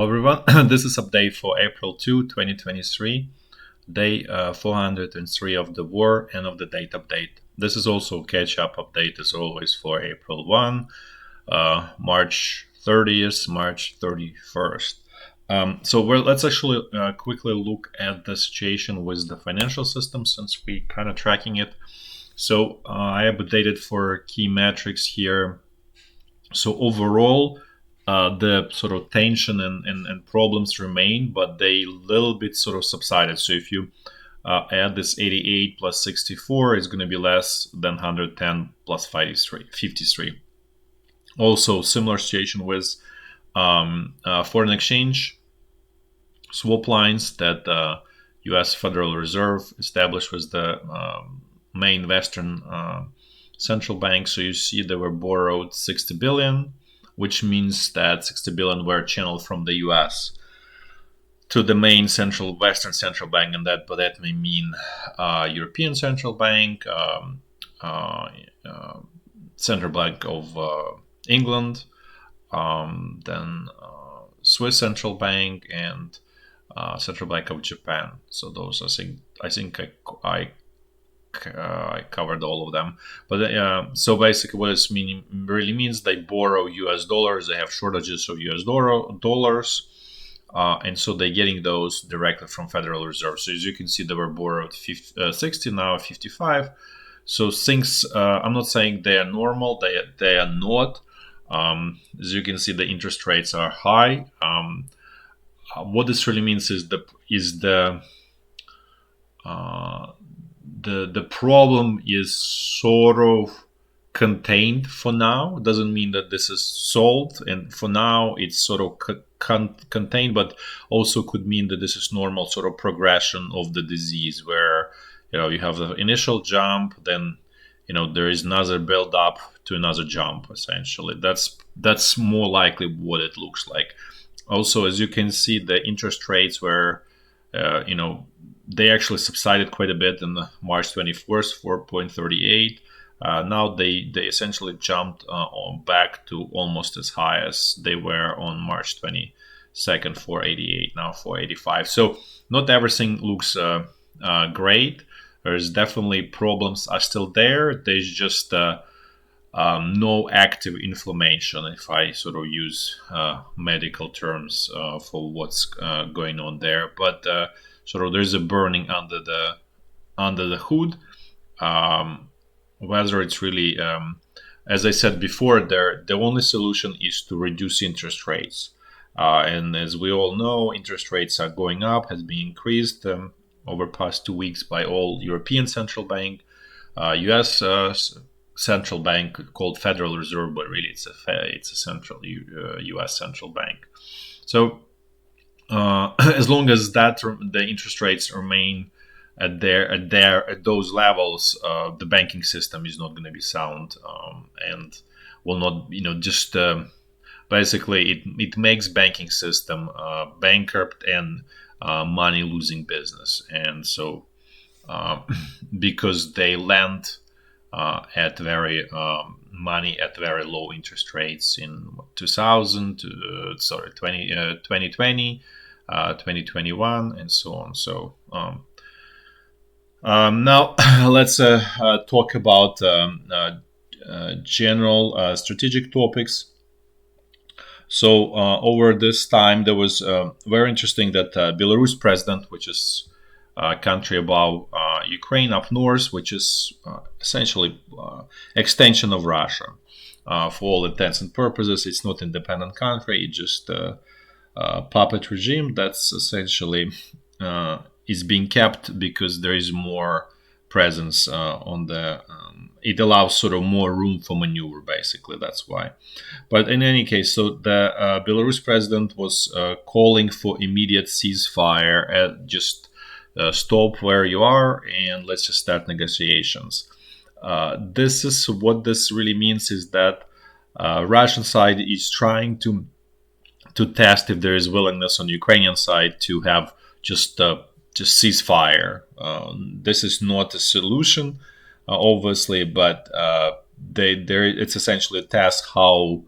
Everyone, this is update for April 2, 2023, day 403 of the war and of the date update. This is also catch-up update as always for April 1, March 30th, March 31st. Let's actually quickly look at the situation with the financial system since we kind of tracking it. I have updated for key metrics here. So overall, the sort of tension and problems remain, but they little bit sort of subsided. So if you add this 88 plus 64, it's going to be less than 110 plus 53. Also, similar situation with foreign exchange swap lines that U.S. Federal Reserve established with the main Western central bank. So you see they were borrowed 60 billion, which means that 60 billion were channeled from the US to the main Western central bank, and that may mean European Central Bank, Central Bank of England, then Swiss Central Bank, and Central Bank of Japan. So those, I think I covered all of them, but so basically what this really means, they borrow US dollars, they have shortages of US dollars, and so they're getting those directly from Federal Reserve. So as you can see, they were borrowed 60, now 55. So things, I'm not saying they are normal, they are not. As you can see, the interest rates are high. What this really means is the problem is sort of contained for now. It doesn't mean that this is solved, and for now it's sort of contained, but also could mean that this is normal sort of progression of the disease, where you have the initial jump, then there is another build up to another jump. Essentially, that's more likely what it looks like. Also, as you can see, the interest rates were they actually subsided quite a bit in March 21st, 4.38. Now they essentially jumped back to almost as high as they were on March 22nd, 488, now 485. So not everything looks great. There's definitely problems are still there. There's just no active inflammation, if I sort of use medical terms for what's going on there. But sort of there's a burning under the hood. Whether it's really, as I said before, the only solution is to reduce interest rates. And as we all know, interest rates are going up, has been increased over past 2 weeks by all European Central Bank, U.S. Central Bank called Federal Reserve, but really it's a central U.S. Central Bank. So as long as the interest rates remain at those levels, the banking system is not going to be sound, and will not, just basically it makes banking system bankrupt and money losing business. And so because they lend at very money at very low interest rates in 2020, 2021, and so on. So now let's talk about general strategic topics. So over this time, there was very interesting that Belarus president, which is a country above Ukraine up north, which is essentially extension of Russia. For all intents and purposes, it's not independent country. It's just puppet regime that's essentially is being kept because there is more presence on the it allows sort of more room for maneuver, basically. That's why. But in any case, so the Belarus president was calling for immediate ceasefire, just stop where you are and let's just start negotiations. This is what this really means, is that Russian side is trying to test if there is willingness on the Ukrainian side to have just ceasefire. This is not a solution, obviously, but it's essentially a test how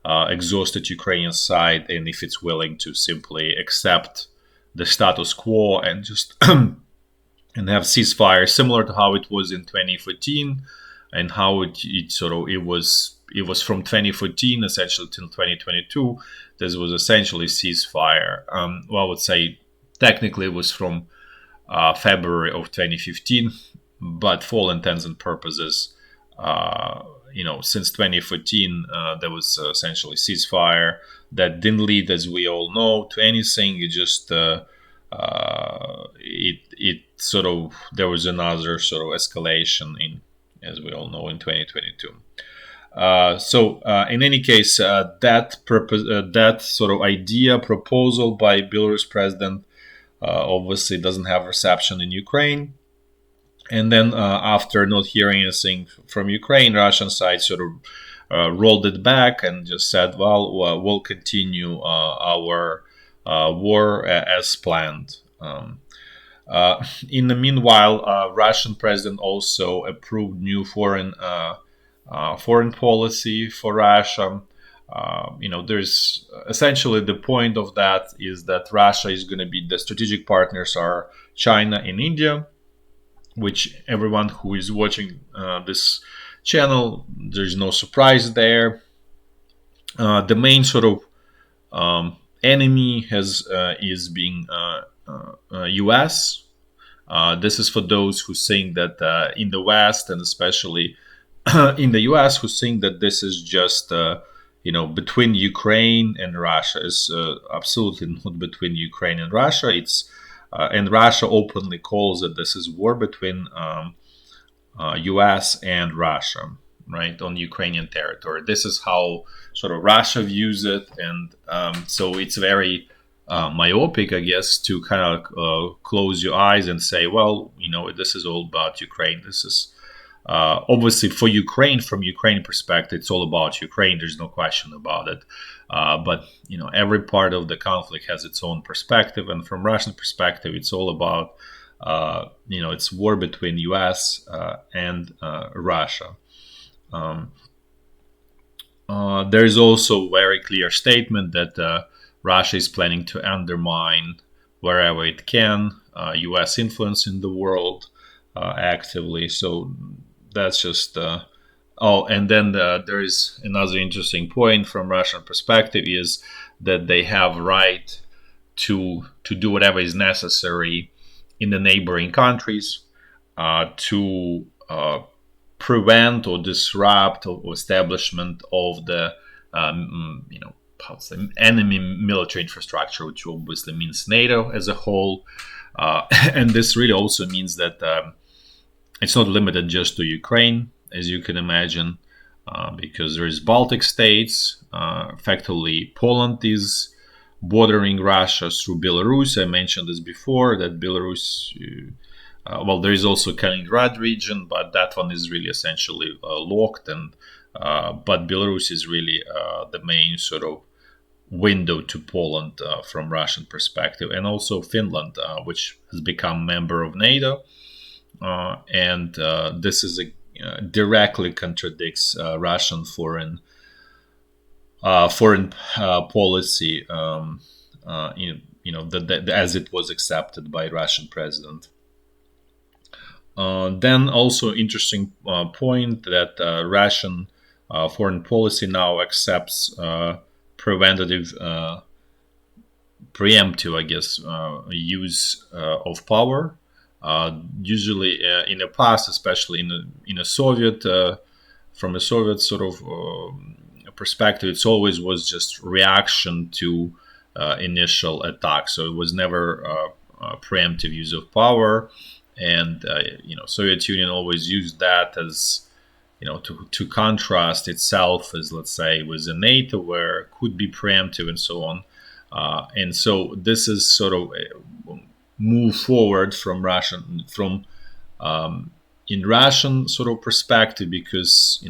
exhausted Ukrainian side, and if it's willing to simply accept the status quo and just and have ceasefire, similar to how it was in 2014, and how it was from 2014 essentially till 2022. This was essentially ceasefire. Well, I would say technically it was from February of 2015, but for all intents and purposes, since 2014, there was essentially ceasefire that didn't lead, as we all know, to anything. It just it sort of there was another sort of escalation in, as we all know, in 2022. In any case, that sort of idea proposal by Belarus president obviously doesn't have reception in Ukraine. And then after not hearing anything from Ukraine, Russian side sort of rolled it back and just said, well, we'll continue our war as planned. In the meanwhile, Russian president also approved new foreign policy for Russia. There's essentially the point of that is that Russia is going to be, the strategic partners are China and India, which everyone who is watching this channel, there's no surprise there. The main sort of enemy is being U.S. This is for those who think that in the West, and especially in the U.S., who think that this is just between Ukraine and Russia. Is absolutely not between Ukraine and Russia. It's and Russia openly calls it this is war between U.S. and Russia, right, on Ukrainian territory. This is how sort of Russia views it, and so it's very myopic, I guess, to kind of close your eyes and say, well, this is all about Ukraine. This is obviously for Ukraine, from Ukraine perspective, it's all about Ukraine. There's no question about it. But every part of the conflict has its own perspective, and from Russian perspective, it's all about it's war between U.S. And Russia. There is also a very clear statement that Russia is planning to undermine wherever it can U.S. influence in the world actively. So that's just and then there is another interesting point from Russian perspective is that they have right to do whatever is necessary in the neighboring countries to prevent or disrupt or establishment of the enemy military infrastructure, which obviously means NATO as a whole. And this really also means that it's not limited just to Ukraine, as you can imagine, because there is Baltic states. Effectively, Poland is bordering Russia through Belarus. I mentioned this before, that Belarus, there is also Kaliningrad region, but that one is really essentially locked. But Belarus is really the main sort of window to Poland from Russian perspective, and also Finland, which has become member of NATO. And this is directly contradicts Russian foreign policy, as it was accepted by Russian president. Then also interesting point that Russian foreign policy now accepts preventative, preemptive, I guess, use of power. Usually in the past, especially in a Soviet, from a Soviet sort of perspective, it's always was just reaction to initial attack. So it was never preemptive use of power, and Soviet Union always used that as to contrast itself as, let's say, with the NATO, where it could be preemptive and so on. And so this is sort of move forward from in Russian sort of perspective, because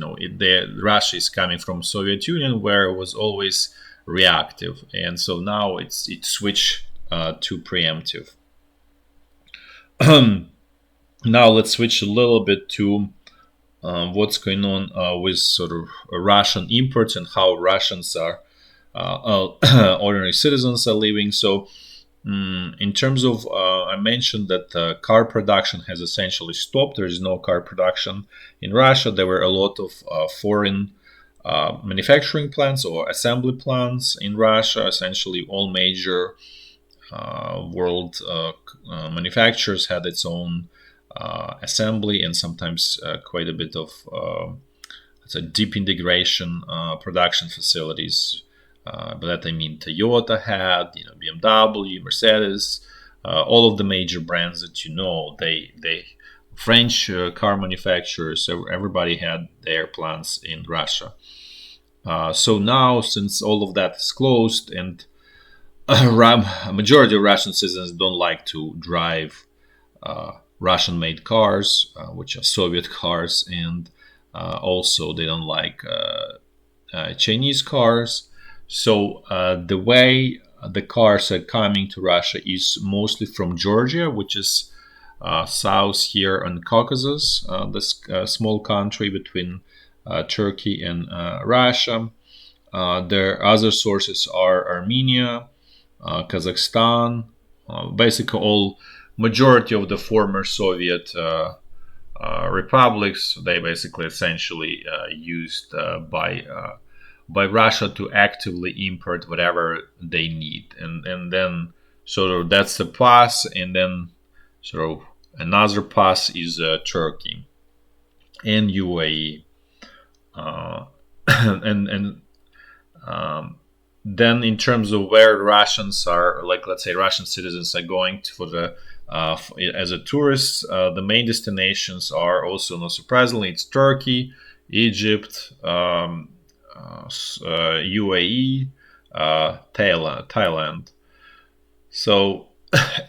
Russia is coming from Soviet Union, where it was always reactive, and so now it switched to preemptive. Now let's switch a little bit to what's going on with sort of Russian imports and how Russians are ordinary citizens are living. So in terms of, I mentioned that car production has essentially stopped. There is no car production in Russia. There were a lot of foreign manufacturing plants or assembly plants in Russia. Essentially, all major world manufacturers had its own assembly and sometimes quite a bit of deep integration production facilities. By that I mean Toyota had, BMW, Mercedes, all of the major brands that they French car manufacturers, everybody had their plants in Russia. So now, since all of that is closed and a majority of Russian citizens don't like to drive Russian-made cars, which are Soviet cars, and also they don't like Chinese cars. So the way the cars are coming to Russia is mostly from Georgia, which is south here in Caucasus, this small country between Turkey and Russia. Their other sources are Armenia, Kazakhstan, basically all majority of the former Soviet republics. They basically essentially used by Russia to actively import whatever they need, and then sort of that's the pass, and then sort of another pass is Turkey and UAE, and then in terms of where Russians are, like let's say Russian citizens are going to for the as a tourist, the main destinations are also, not surprisingly, it's Turkey, Egypt, UAE, Thailand. So,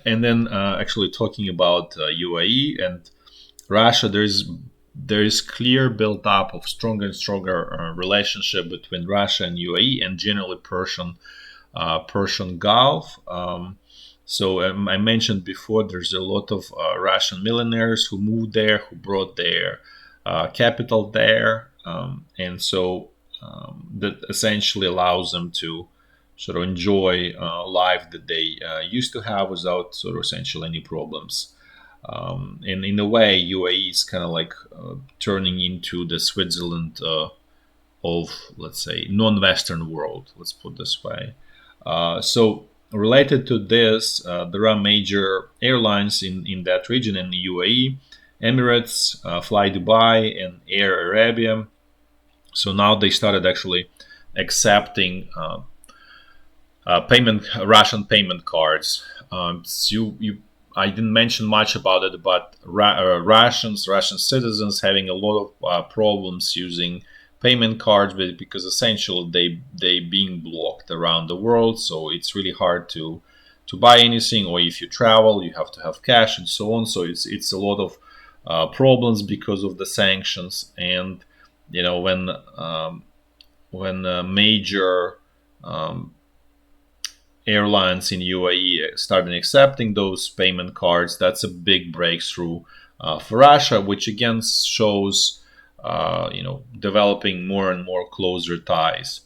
and then actually talking about UAE and Russia, there is clear build up of stronger and stronger relationship between Russia and UAE and generally Persian Gulf. So I mentioned before, there's a lot of Russian millionaires who moved there, who brought their capital there, and so that essentially allows them to sort of enjoy life that they used to have without sort of essentially any problems. And in a way, UAE is kind of like turning into the Switzerland of, let's say, non-Western world. Let's put it this way. So related to this, there are major airlines in that region in the UAE, Emirates, Fly Dubai, and Air Arabia. So now they started actually accepting Russian payment cards. I didn't mention much about it, but Russian citizens having a lot of problems using payment cards because essentially they being blocked around the world. So it's really hard to buy anything, or if you travel, you have to have cash and so on. So it's a lot of problems because of the sanctions. And when major airlines in UAE started accepting those payment cards, that's a big breakthrough for Russia, which again shows developing more and more closer ties,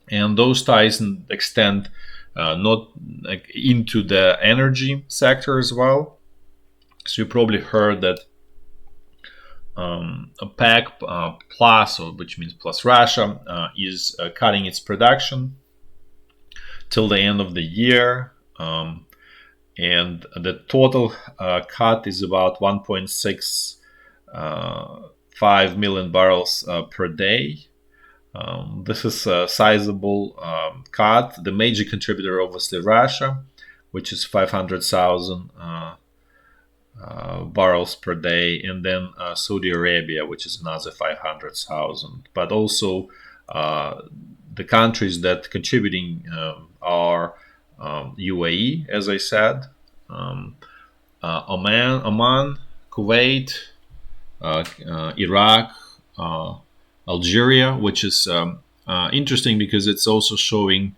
and those ties extend not like into the energy sector as well. So you probably heard that OPEC plus, or which means plus Russia, is cutting its production till the end of the year, and the total cut is about 1.65 million barrels per day. This is a sizable cut. The major contributor, obviously, Russia, which is 500,000 barrels per day, and then Saudi Arabia, which is another 500,000. But also the countries that contributing are UAE, as I said, Oman, Kuwait, Iraq, Algeria, which is interesting because it's also showing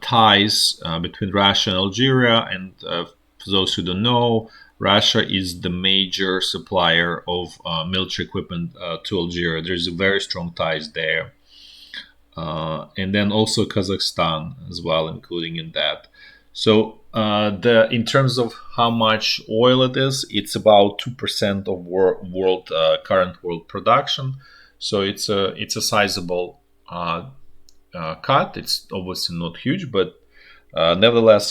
ties between Russia and Algeria. And for those who don't know, Russia is the major supplier of military equipment to Algeria. There's a very strong ties there. And then also Kazakhstan as well, including in that. So the in terms of how much oil it is, it's about 2% of world current world production. So it's a sizable cut. It's obviously not huge, but nevertheless,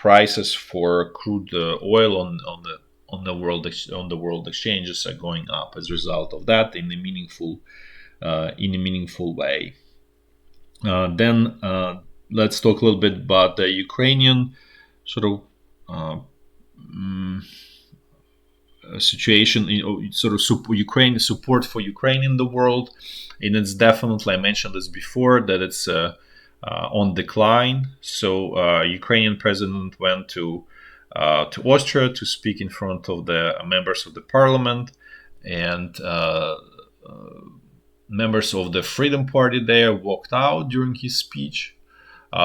prices for crude oil on the world exchanges are going up as a result of that in a meaningful way. Then let's talk a little bit about the Ukrainian sort of uh, situation, sort of Ukraine support for Ukraine in the world, and it's definitely, I mentioned this before, that it's on decline. So Ukrainian president went to Austria to speak in front of the members of the parliament, and members of the Freedom Party there walked out during his speech.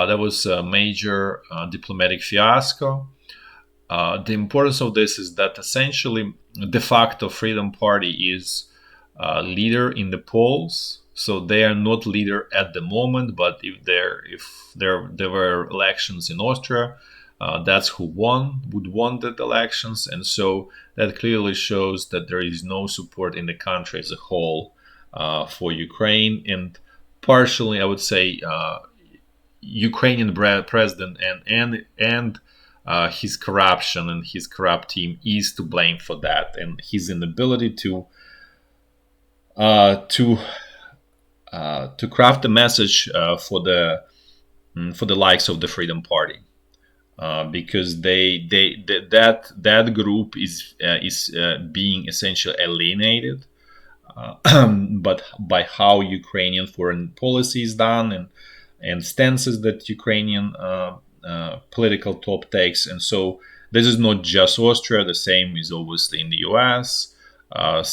That was a major diplomatic fiasco. The importance of this is that essentially, de facto, Freedom Party is leader in the polls. So they are not leader at the moment, but if there were elections in Austria, that's who would won the elections, and so that clearly shows that there is no support in the country as a whole for Ukraine, and partially, I would say, Ukrainian president and his corruption and his corrupt team is to blame for that, and his inability uh, to to craft a message for the likes of the Freedom Party, because that group is being essentially alienated, but by how Ukrainian foreign policy is done and stances that Ukrainian political top takes. And so this is not just Austria. The same is obviously in the U.S.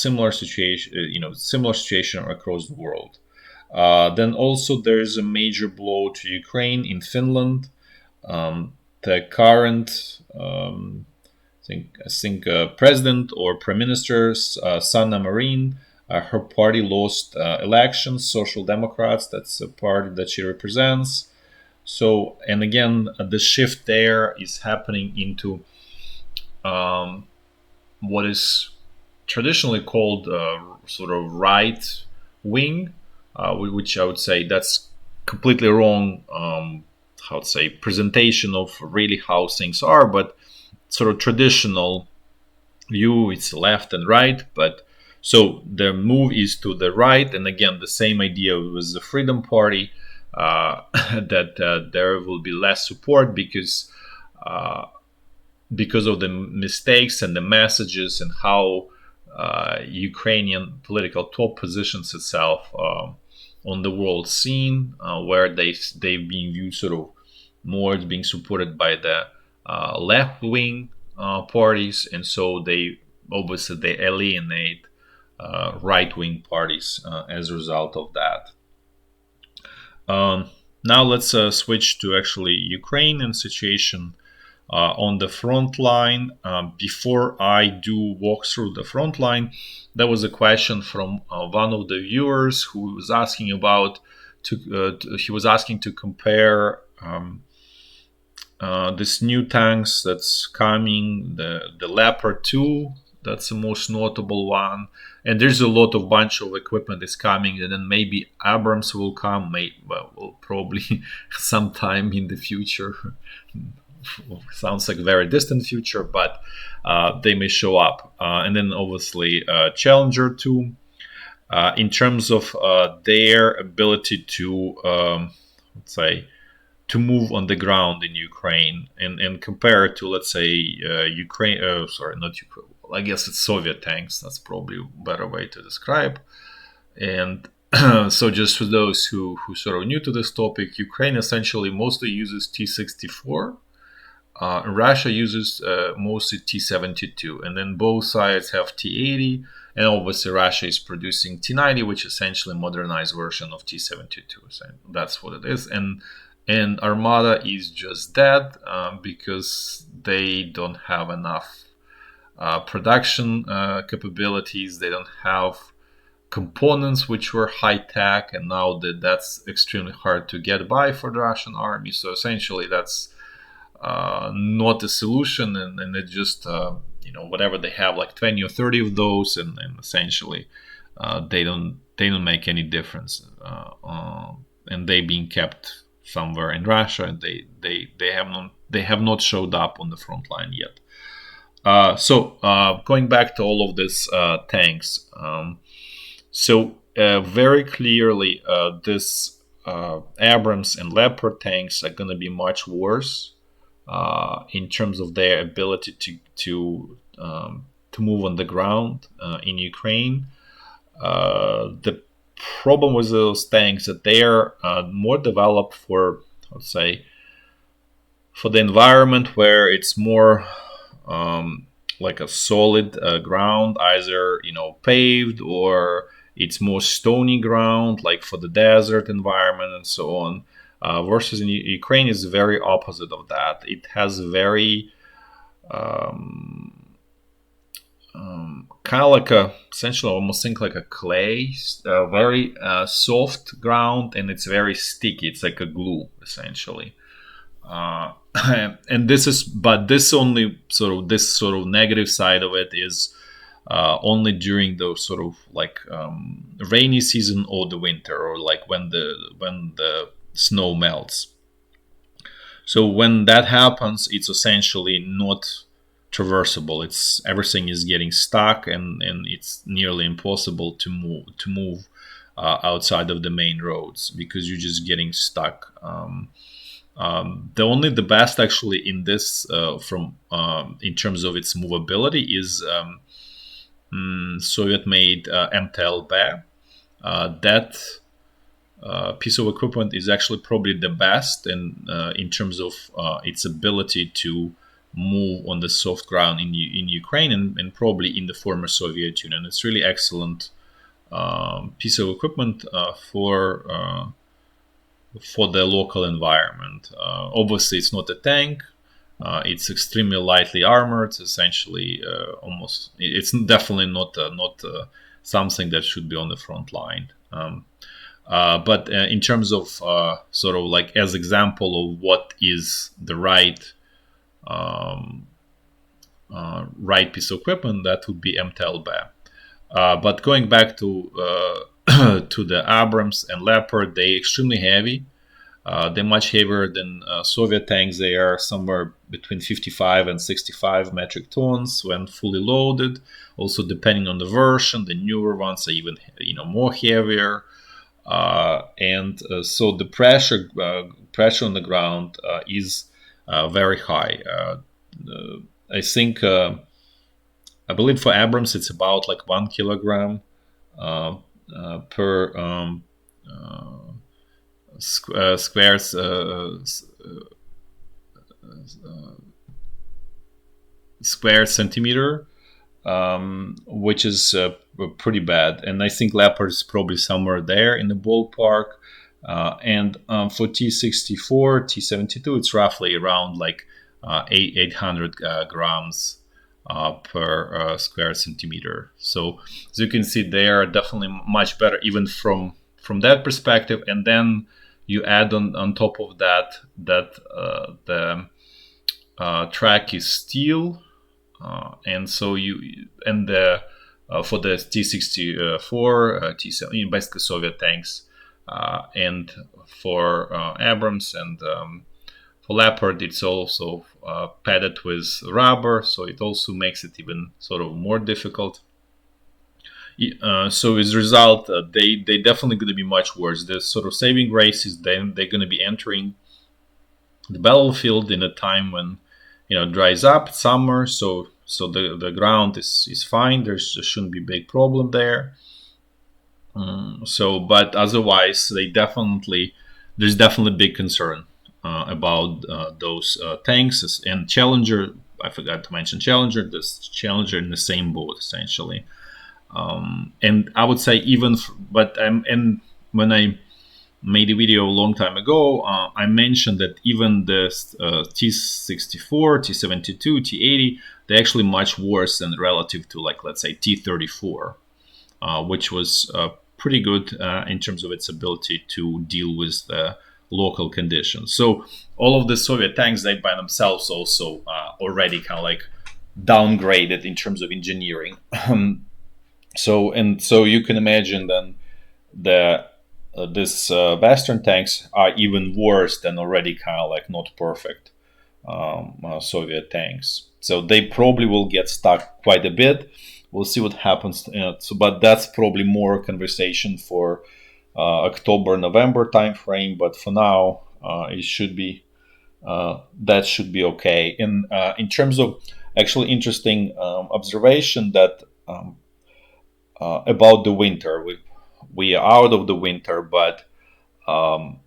Similar situation across the world. Then also there is a major blow to Ukraine in Finland. The current I think president or prime minister Sanna Marin, her party lost elections. Social Democrats, that's a party that she represents. So, and again, the shift there is happening into what is traditionally called sort of right wing, which I would say that's completely wrong. How to say presentation of really how things are, but sort of traditional view, it's left and right. But so the move is to the right, and again, the same idea with the Freedom Party, that there will be less support uh, because of the mistakes and the messages and how Ukrainian political top positions itself on the world scene, where they've been viewed sort of more as being supported by the left wing parties, and so they alienate right wing parties as a result of that. Um, Now let's switch to actually Ukrainian situation on the front line. Before I do walk through the front line, there was a question from one of the viewers who was asking he was asking to compare this new tanks that's coming, the Leopard 2. That's the most notable one, and there's a lot of bunch of equipment is coming, and then maybe Abrams will come, will probably sometime in the future. Sounds like a very distant future, but they may show up. And then obviously Challenger 2, in terms of their ability to, let's say, to move on the ground in Ukraine, and compare it to, let's say, Ukraine. Sorry, not Ukraine. I guess it's Soviet tanks. That's probably a better way to describe. And so, just for those who sort of new to this topic, Ukraine essentially mostly uses T-64. Russia uses mostly T-72, and then both sides have T-80, and obviously Russia is producing T-90, which is essentially a modernized version of T-72. So that's what it is, and Armada is just that, because they don't have enough production capabilities. They don't have components which were high tech, and now that's extremely hard to get by for the Russian army. So essentially, that's not a solution, and it just whatever they have, like 20 or 30 of those, and essentially they don't make any difference, and they being kept somewhere in Russia, and they have not showed up on the front line yet. So going back to all of this tanks, very clearly this Abrams and Leopard tanks are going to be much worse in terms of their ability to move on the ground in Ukraine. The problem with those tanks that they are more developed for, let's say, for the environment where it's more like a solid ground, either paved, or it's more stony ground, like for the desert environment and so on. Versus in Ukraine is very opposite of that. It has very kind of like essentially almost think like a clay, very soft ground, and it's very sticky. It's like a glue essentially. And this sort of negative side of it is only during those sort of like rainy season or the winter, or like when the snow melts. So when that happens, it's essentially not traversable. Everything is getting stuck, and it's nearly impossible to move outside of the main roads, because you're just getting stuck. The best actually in this from in terms of its movability is Soviet-made MTLB. That piece of equipment is actually probably the best in terms of its ability to move on the soft ground in Ukraine, and probably in the former Soviet Union. It's really excellent piece of equipment for the local environment. Obviously, it's not a tank. It's extremely lightly armored. It's essentially it's definitely not something that should be on the front line. But in terms of sort of like as example of what is the right piece of equipment, that would be MTLB. But going back to to the Abrams and Leopard, they're extremely heavy. They're much heavier than Soviet tanks. They are somewhere between 55 and 65 metric tons when fully loaded. Also, depending on the version, the newer ones are even more heavier. So the pressure on the ground is very high. I think I believe for Abrams it's about like 1 kilogram per square centimeter, which is pretty bad. And I think Leopard is probably somewhere there in the ballpark. And for T64, T72, it's roughly around like 800 grams per square centimeter. So as you can see, they are definitely much better even from that perspective. And then you add on top of that the track is steel, and so for the T64, T7, basically Soviet tanks, and for Abrams and for Leopard, it's also padded with rubber, so it also makes it even sort of more difficult. So as a result, they definitely going to be much worse. The sort of saving grace is then they're going to be entering the battlefield in a time when it dries up, it's summer, so the ground is fine. There shouldn't be a big problem there. But otherwise, there's definitely big concern about those tanks. And Challenger, I forgot to mention Challenger. This Challenger in the same boat essentially. And I would say and when I made a video a long time ago. I mentioned that even the T64, T72, T80, they're actually much worse than relative to, like, let's say T34, which was pretty good in terms of its ability to deal with the local conditions. So all of the Soviet tanks, they by themselves also already kind of like downgraded in terms of engineering. So you can imagine then the this Western tanks are even worse than already kind of like not perfect Soviet tanks. So they probably will get stuck quite a bit. We'll see what happens. But that's probably more conversation for October, November timeframe. But for now, it should be that should be okay. And in terms of actually interesting observation that about the winter, we are out of the winter, but um,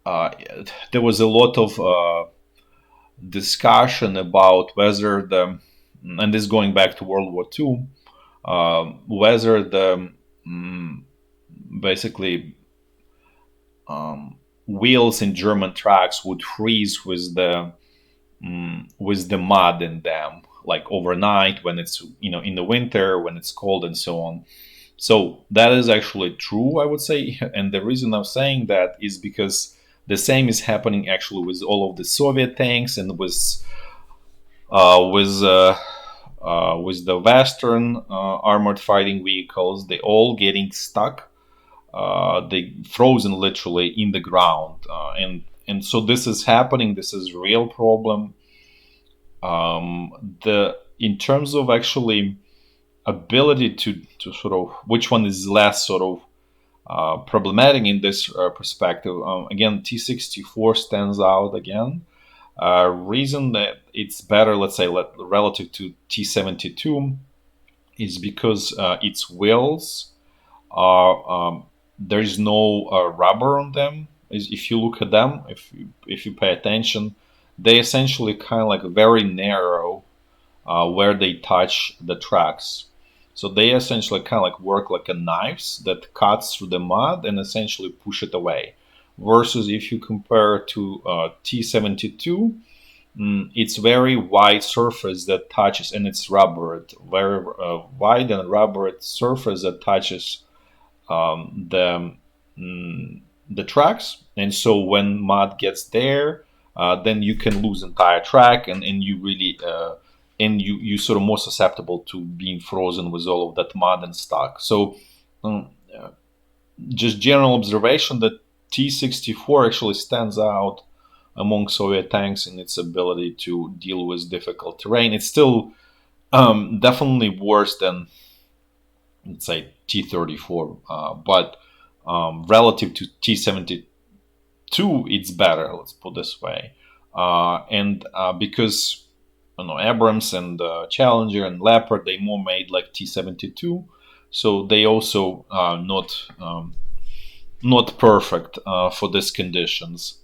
uh, there was a lot of discussion about whether and this going back to World War II, whether the mm, basically wheels in German trucks would freeze with the mud in them, like overnight when it's in the winter when it's cold and so on. So that is actually true, I would say. And the reason I'm saying that is because the same is happening actually with all of the Soviet tanks and uh, with uh, with the Western armored fighting vehicles. They all getting stuck. They frozen literally in the ground, and so this is happening. This is a real problem. The in terms of actually ability to sort of which one is less sort of problematic in this perspective. Again, T64 stands out again. Reason that it's better, let's say, relative to T72 is because its wheels are there is no rubber on them. If you look at them, if you pay attention, they essentially kind of like very narrow where they touch the tracks. So they essentially kind of like work like a knives that cuts through the mud and essentially push it away. Versus if you compare to T72, it's very wide surface that touches, and it's rubbered, very wide and rubbered surface that touches um, the the tracks. And so when mud gets there, then you can lose entire track, and you really and you sort of more susceptible to being frozen with all of that mud and stuck. So um, just general observation that T64 actually stands out among Soviet tanks in its ability to deal with difficult terrain. It's still definitely worse than, let's say, T34, but relative to T72, it's better. Let's put this way, and because Abrams and Challenger and Leopard, they more made like T72, so they also not perfect for these conditions.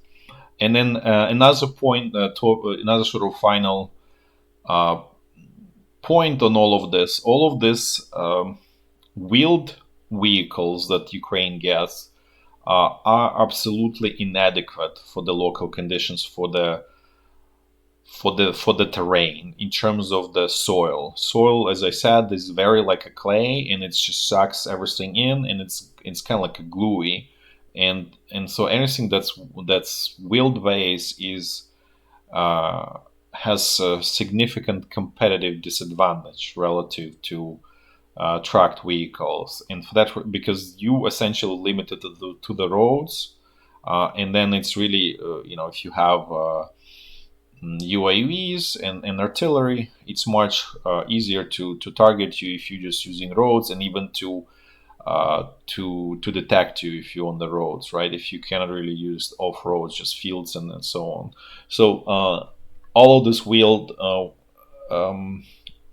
And then another point, another sort of final uh, point on all of this wheeled vehicles that Ukraine gets are absolutely inadequate for the local conditions, for the terrain in terms of the soil. Soil, as I said, is very like a clay, and it just sucks everything in, and it's kind of like a gluey, and so anything that's wheeled base is uh, has a significant competitive disadvantage relative to tracked vehicles, and for that, because you essentially limited to the roads, and then it's really if you have UAVs and artillery, it's much easier to target you if you're just using roads, and even to detect you if you're on the roads, right? If you cannot really use off roads, just fields and so on. So all of these wheeled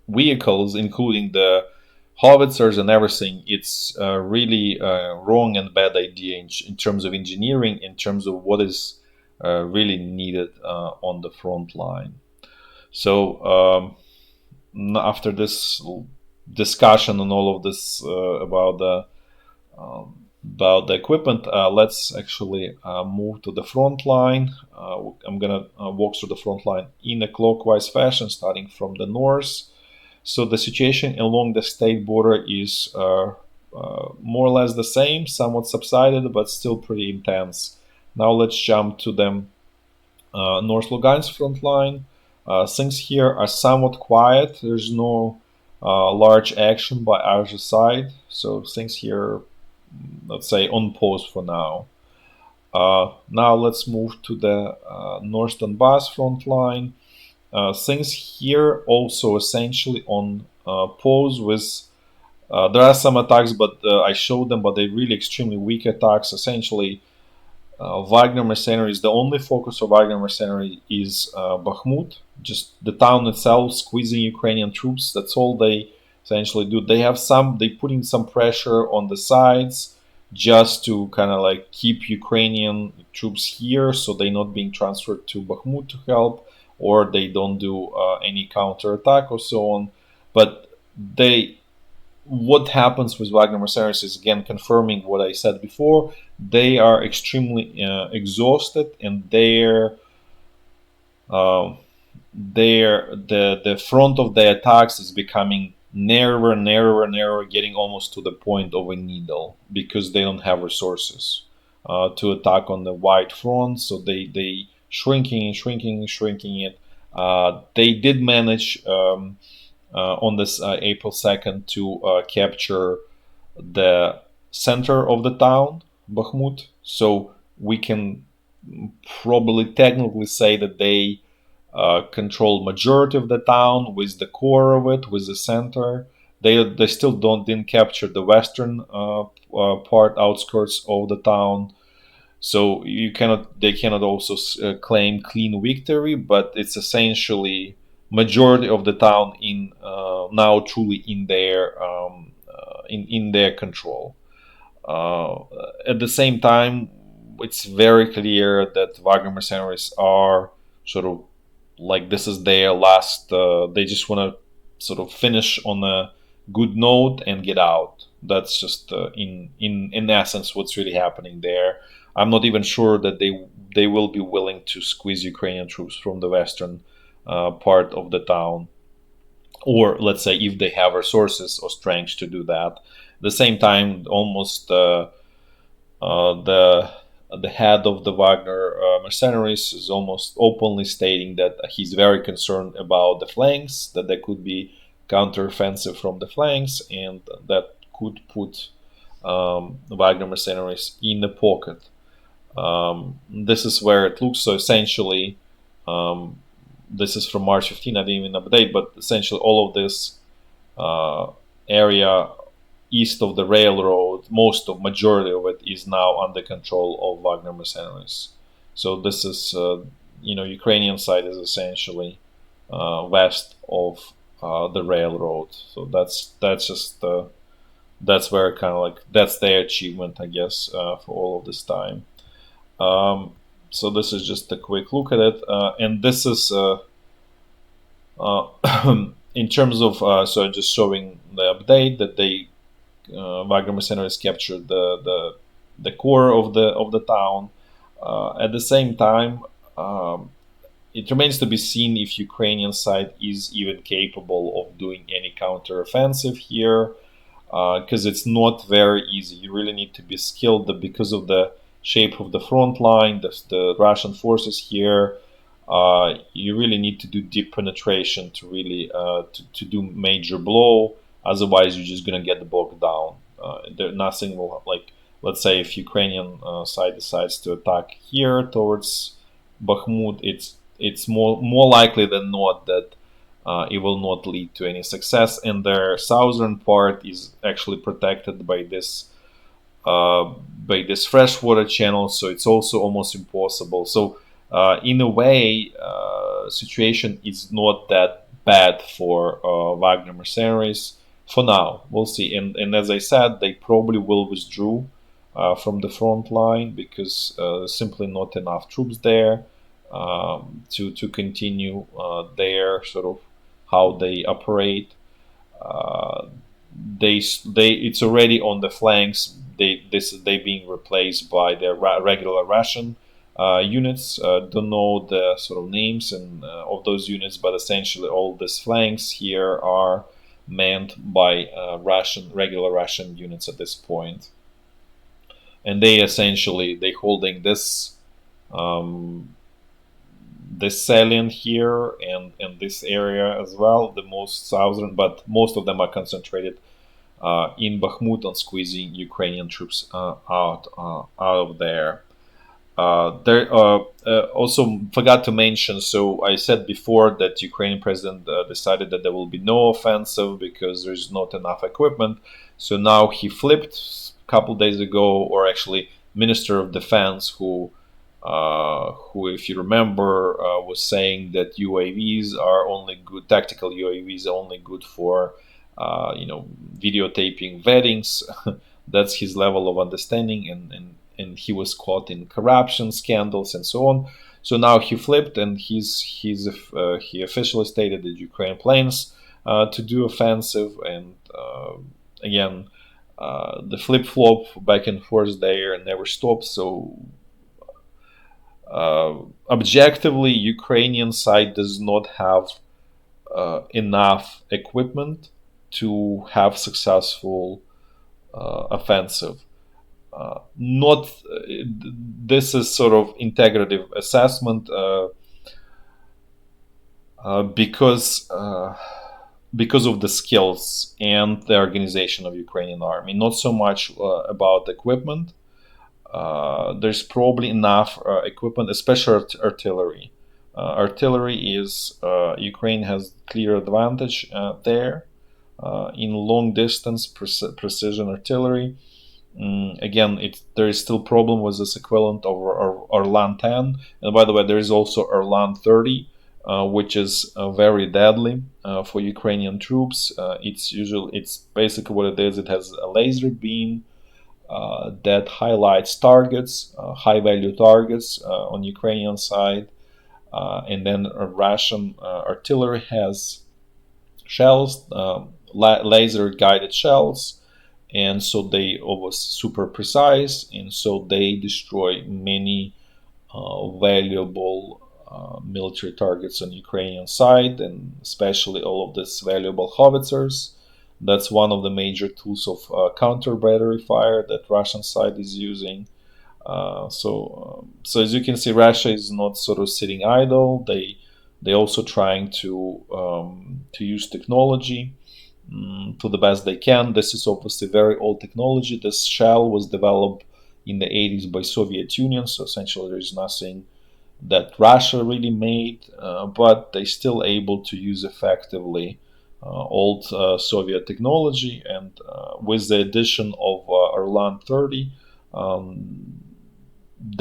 vehicles, including the howitzers and everything, it's really wrong and bad idea in terms of engineering, in terms of what is really needed on the front line. So after this discussion and all of this about about the equipment. Let's actually move to the front line. I'm gonna walk through the front line in a clockwise fashion, starting from the north. So the situation along the state border is more or less the same, somewhat subsided, but still pretty intense. Now let's jump to the North Lugansk front line. Things here are somewhat quiet. There's no large action by either side, so things here, let's say, on pause for now. Now let's move to the North Donbass front line. Things here also essentially on pause with there are some attacks, but I showed them, but they're really extremely weak attacks. Essentially, Wagner mercenaries, the only focus of Wagner mercenary is Bahmut, just the town itself, squeezing Ukrainian troops. That's all they essentially do. They putting some pressure on the sides just to kind of like keep Ukrainian troops here, so they're not being transferred to Bahmut to help, or they don't do any counterattack or so on. But what happens with Wagner mercenaries is again confirming what I said before. They are extremely exhausted, and uh, the front of the attacks is becoming narrower, narrower, narrower, getting almost to the point of a needle because they don't have resources to attack on the wide front. So they shrinking, shrinking, shrinking it. They did manage. On this April 2nd to capture the center of the town, Bahmut. So we can probably technically say that they control majority of the town with the core of it, with the center. They still didn't capture the western part, outskirts of the town. So they cannot also claim clean victory, but it's essentially majority of the town in now truly in their control. Uh, at the same time, it's very clear that Wagner mercenaries are sort of like this is their last. They just want to sort of finish on a good note and get out. That's just in essence what's really happening there. I'm not even sure that they will be willing to squeeze Ukrainian troops from the western part of the town, or let's say if they have resources or strength to do that. At the same time, almost the head of the Wagner mercenaries is almost openly stating that he's very concerned about the flanks, that there could be counteroffensive from the flanks, and that could put the Wagner mercenaries in the pocket. This is where it looks so essentially. This is from March 15. I didn't even update, but essentially all of this area east of the railroad, majority of it is now under control of Wagner mercenaries. So this is, Ukrainian side is essentially west of the railroad. So that's where kind of like that's their achievement, I guess, for all of this time. So this is just a quick look at it, and this is in terms of so just showing the update that they Wagner mercenaries captured the core of the town. At the same time, it remains to be seen if Ukrainian side is even capable of doing any counteroffensive here, because it's not very easy. You really need to be skilled because of the shape of the front line, the Russian forces here. You really need to do deep penetration to really to do major blow. Otherwise, you're just gonna get bogged down. Nothing will like. Let's say if Ukrainian side decides to attack here towards Bakhmut, it's more likely than not that it will not lead to any success. And their southern part is actually protected by this freshwater channel, so it's also almost impossible. So in a way, situation is not that bad for Wagner mercenaries for now. We'll see. And as I said, they probably will withdraw from the front line because simply not enough troops there to continue their sort of how they operate. They it's already on the flanks. they being replaced by their regular Russian units. Don't know the sort of names and of those units, but essentially all these flanks here are manned by regular Russian units at this point, and they holding um, this salient here and this area as well, the most southern, but most of them are concentrated in Bahmut on squeezing Ukrainian troops out of there. There also forgot to mention. So I said before that Ukrainian president decided that there will be no offensive because there's not enough equipment. So now he flipped a couple days ago, or actually, Minister of Defense, who, if you remember, was saying that UAVs are only good, tactical UAVs are only good for, videotaping weddings. That's his level of understanding, and he was caught in corruption scandals and so on. So now he flipped, and he officially stated that Ukraine plans to do offensive, and again, the flip flop back and forth there never stopped. So objectively, Ukrainian side does not have enough equipment to have successful offensive. Not This is sort of integrative assessment because of the skills and the organization of Ukrainian army. Not so much about equipment. There's probably enough equipment, especially artillery. Artillery is Ukraine has clear advantage there in long distance precision artillery. Again, there is still problem with this equivalent of Orlan 10, and by the way, there is also Orlan 30, which is very deadly for Ukrainian troops. It's basically what it is. It has a laser beam that highlights targets, high value targets on Ukrainian side, and then Russian artillery has shells, laser guided shells, and so they always super precise, and so they destroy many valuable military targets on Ukrainian side, and especially all of these valuable howitzers. That's one of the major tools of counter battery fire that Russian side is using. So as you can see, Russia is not sort of sitting idle. They also trying to use technology to the best they can. This is obviously very old technology. This shell was developed in the 80s by Soviet Union, so essentially there is nothing that Russia really made, but they still able to use effectively old Soviet technology, and with the addition of Orlan 30,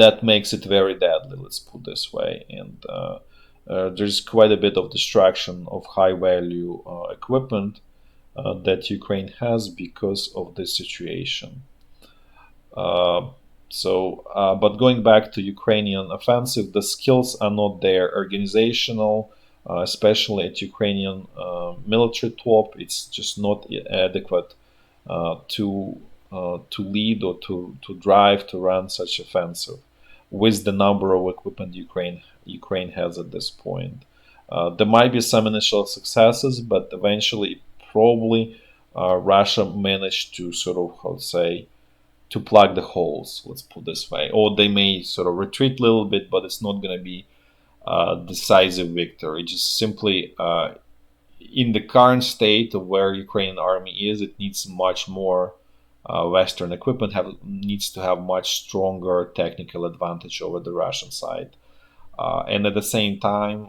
that makes it very deadly, let's put this way. And there's quite a bit of destruction of high value equipment that Ukraine has because of this situation. But going back to Ukrainian offensive, the skills are not there. Organizational, especially at Ukrainian military top, it's just not adequate to lead or to drive to run such offensive with the number of equipment Ukraine has at this point. There might be some initial successes, but eventually, probably, Russia managed to sort of, how to say, to plug the holes, let's put this way. Or they may sort of retreat a little bit, but it's not going to be a decisive victory. Just simply, in the current state of where Ukrainian army is, it needs much more Western equipment, needs to have much stronger technical advantage over the Russian side. And at the same time,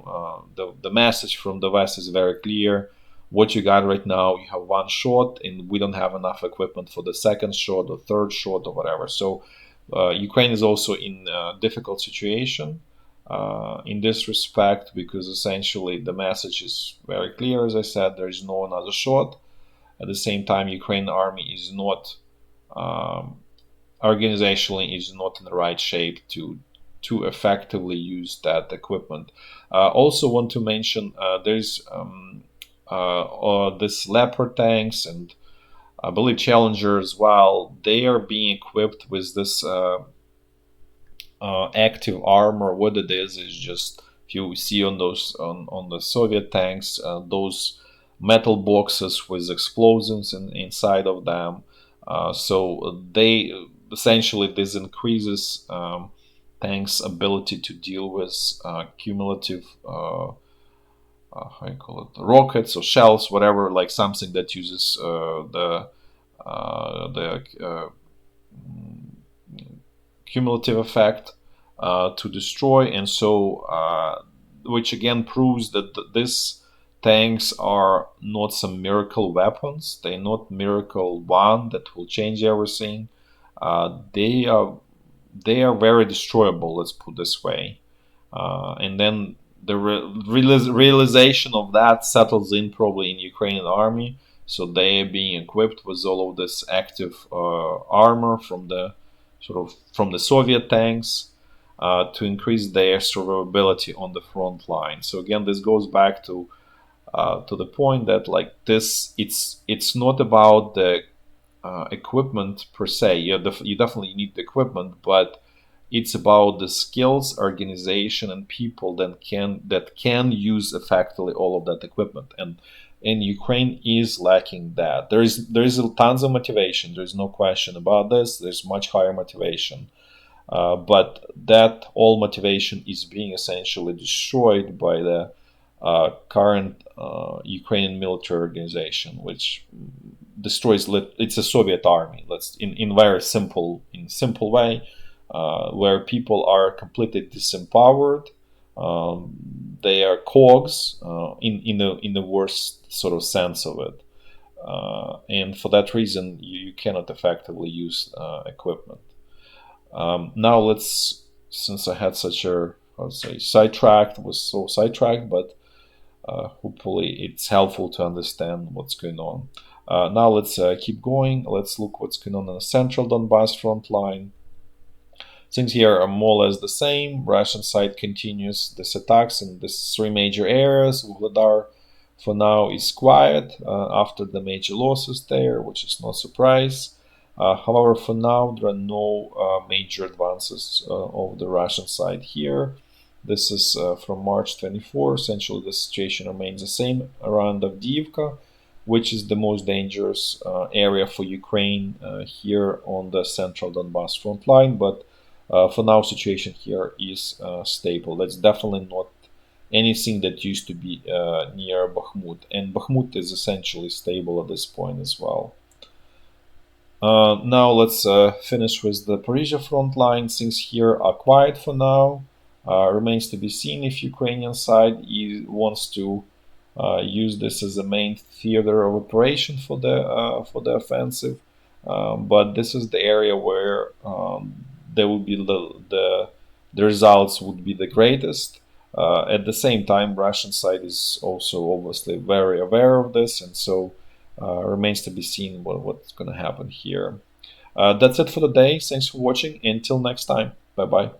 the message from the West is very clear. What you got right now, you have one shot, and we don't have enough equipment for the second shot or third shot or whatever. So Ukraine is also in a difficult situation in this respect, because essentially the message is very clear. As I said, there is no another shot. At the same time, Ukrainian army is not organizationally is not in the right shape to effectively use that equipment. Also want to mention there's this Leopard tanks and I believe Challenger as well. They are being equipped with this active armor. What it is just, if you see on those on the Soviet tanks, those metal boxes with explosions inside of them. So they essentially, this increases tanks' ability to deal with cumulative. How you call it, rockets or shells, whatever, like something that uses the cumulative effect to destroy, and so which again proves that this tanks are not some miracle weapons. They're not miracle one that will change everything. They are very destroyable. Let's put this way. And then the realization of that settles in probably in Ukrainian army. So they are being equipped with all of this active armor from the from the Soviet tanks to increase their survivability on the front line. So again, this goes back to the point that like this, it's not about the equipment per se. You definitely need the equipment, but it's about the skills, organization, and people that can use effectively all of that equipment. And Ukraine is lacking that. There is tons of motivation. There's no question about this. There's much higher motivation, but that all motivation is being essentially destroyed by the current Ukrainian military organization, which destroys. It's a Soviet army. Let's in very simple way, where people are completely disempowered. They are cogs in the worst sort of sense of it, and for that reason, you cannot effectively use equipment. Now let's, since I had such a, I would say, sidetracked, was so sidetracked, but hopefully it's helpful to understand what's going on. Now let's keep going. Let's look what's going on the central Donbass front line. Things here are more or less the same. Russian side continues these attacks in these three major areas. Vladar, for now, is quiet after the major losses there, which is no surprise. However, for now, there are no major advances of the Russian side here. This is from March 24. Essentially, the situation remains the same around Avdiivka, which is the most dangerous area for Ukraine here on the central Donbass front line. But for now, situation here is stable. That's definitely not anything that used to be near Bahmut. And Bahmut is essentially stable at this point as well. Now let's finish with the Zaporizhya front line. Things here are quiet for now. Remains to be seen if Ukrainian side wants to use this as a main theater of operation for the offensive. But this is the area where there would be the results would be the greatest. At the same time, Russian side is also obviously very aware of this, and so remains to be seen what's going to happen here. That's it for the day. Thanks for watching. Until next time. Bye bye.